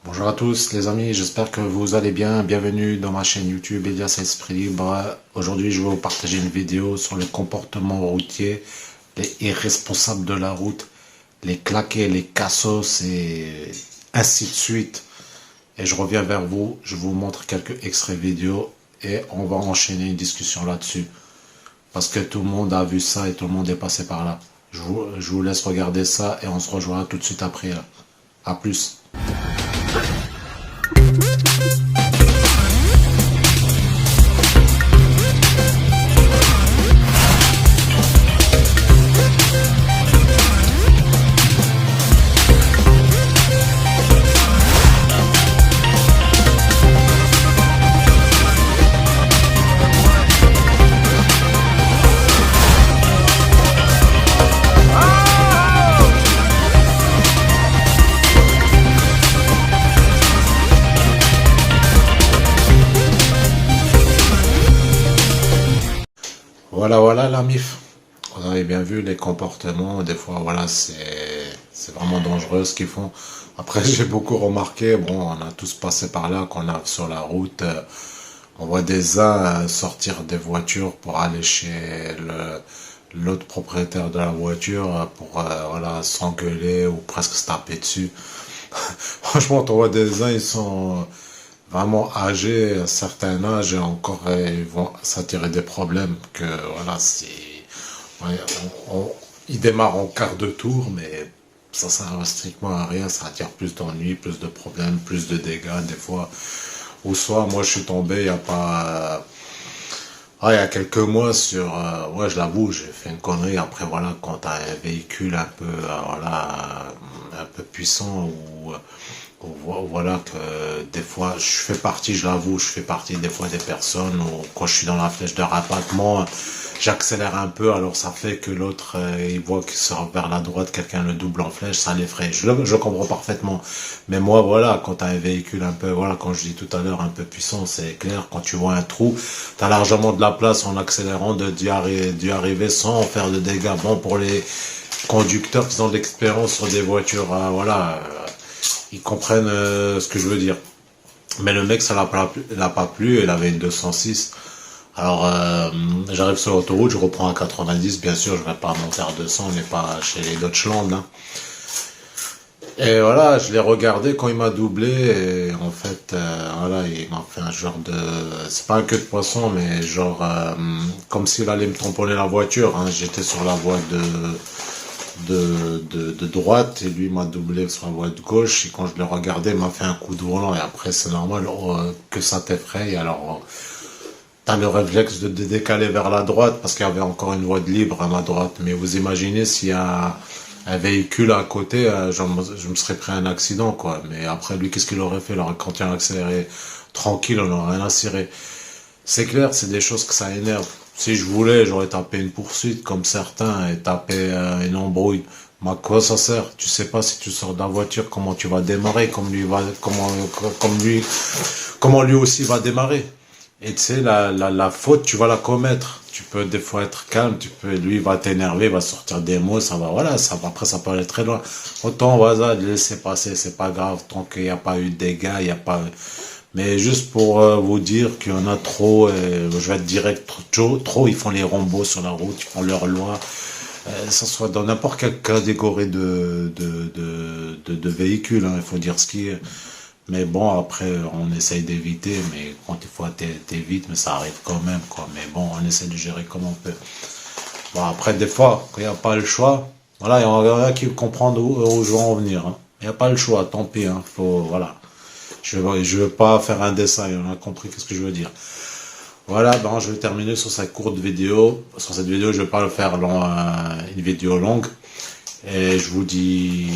Bonjour à tous les amis, j'espère que vous allez bien. Bienvenue dans ma chaîne YouTube Elias Esprit Libre. Aujourd'hui je vais vous partager une vidéo sur le comportement routier, les irresponsables de la route, les claqués, les cassos et ainsi de suite. Et je reviens vers vous, je vous montre quelques extraits vidéo et on va enchaîner une discussion là-dessus. Parce que tout le monde a vu ça et tout le monde est passé par là. Je vous laisse regarder ça et on se rejoindra tout de suite après. Là. A plus. Voilà la MIF. Vous avez bien vu les comportements, des fois voilà c'est vraiment dangereux ce qu'ils font. Après j'ai beaucoup remarqué, bon on a tous passé par là qu'on a sur la route, on voit des uns sortir des voitures pour aller chez l'autre propriétaire de la voiture pour voilà s'engueuler ou presque se taper dessus. Franchement on voit des uns ils sont vraiment âgés, à un certain âge, et encore ils vont s'attirer des problèmes que voilà, ouais, ils démarrent en quart de tour, mais ça sert strictement à rien, ça attire plus d'ennuis, plus de problèmes, plus de dégâts des fois. Ou soit moi je suis tombé il y a pas il y a quelques mois sur ouais je l'avoue, j'ai fait une connerie. Après voilà, quand t'as un véhicule un peu voilà un peu puissant ou voilà que des fois je fais partie, je l'avoue, je fais partie des fois des personnes où quand je suis dans la flèche de rabattement, j'accélère un peu, alors ça fait que l'autre il voit qu'il sort vers la droite, quelqu'un le double en flèche, ça l'effraie. Je comprends parfaitement. Mais moi voilà, quand tu as un véhicule un peu, voilà, quand je dis tout à l'heure un peu puissant, c'est clair, quand tu vois un trou, tu as largement de la place en accélérant d'y arriver sans faire de dégâts. Bon, pour les conducteurs qui ont de l'expérience sur des voitures, voilà, ils comprennent ce que je veux dire. Mais le mec, ça l'a pas plu, il avait une 206. Alors, j'arrive sur l'autoroute, je reprends à 90, bien sûr, je vais pas monter à 200, on n'est pas chez les Deutschland. Hein. Et voilà, je l'ai regardé quand il m'a doublé, et en fait, voilà, il m'a fait un genre de... C'est pas un queue de poisson, mais genre, comme s'il allait me tamponner la voiture. Hein. J'étais sur la voie de droite et lui m'a doublé sur la voie de gauche, et quand je l'ai regardé il m'a fait un coup de volant, et après c'est normal que ça t'effraie. Alors t'as le réflexe de te décaler vers la droite parce qu'il y avait encore une voie de libre à ma droite, mais vous imaginez s'il y a un véhicule à côté, je me serais pris un accident quoi. Mais après lui, qu'est-ce qu'il aurait fait? Il aurait continué à accélérer tranquille, on n'aurait rien à cirer. C'est clair, c'est des choses que ça énerve. Si je voulais, j'aurais tapé une poursuite comme certains et tapé une embrouille. Mais à quoi ça sert? Tu sais pas si tu sors de la voiture comment tu vas démarrer, comment lui aussi va démarrer. Et tu sais, la faute, tu vas la commettre. Tu peux des fois être calme, lui il va t'énerver, il va sortir des mots, ça va, voilà, après ça peut aller très loin. Autant, voilà, laisser passer, c'est pas grave, tant qu'il n'y a pas eu de dégâts, il n'y a pas, mais juste pour vous dire qu'il y en a trop, je vais être direct, trop, ils font les rombos sur la route, ils font leur loi, ça soit dans n'importe quelle catégorie de véhicules, hein, il faut dire ce qui est. Mais bon, après, on essaye d'éviter, mais quand il faut t'évites, mais ça arrive quand même, quoi. Mais bon, on essaie de gérer comme on peut. Bon, après, des fois, quand il n'y a pas le choix, voilà, il y en a qui comprennent où je veux en venir, hein. Il n'y a pas le choix, tant pis, hein, faut, voilà. Je veux pas faire un dessin, on a compris ce que je veux dire. Voilà, ben je vais terminer sur cette courte vidéo. Sur cette vidéo, je vais pas le faire une vidéo longue. Et je vous dis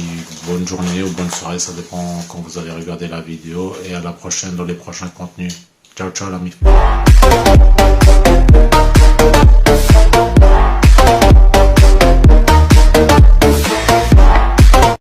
bonne journée ou bonne soirée, ça dépend quand vous allez regarder la vidéo. Et à la prochaine dans les prochains contenus. Ciao, ciao l'ami.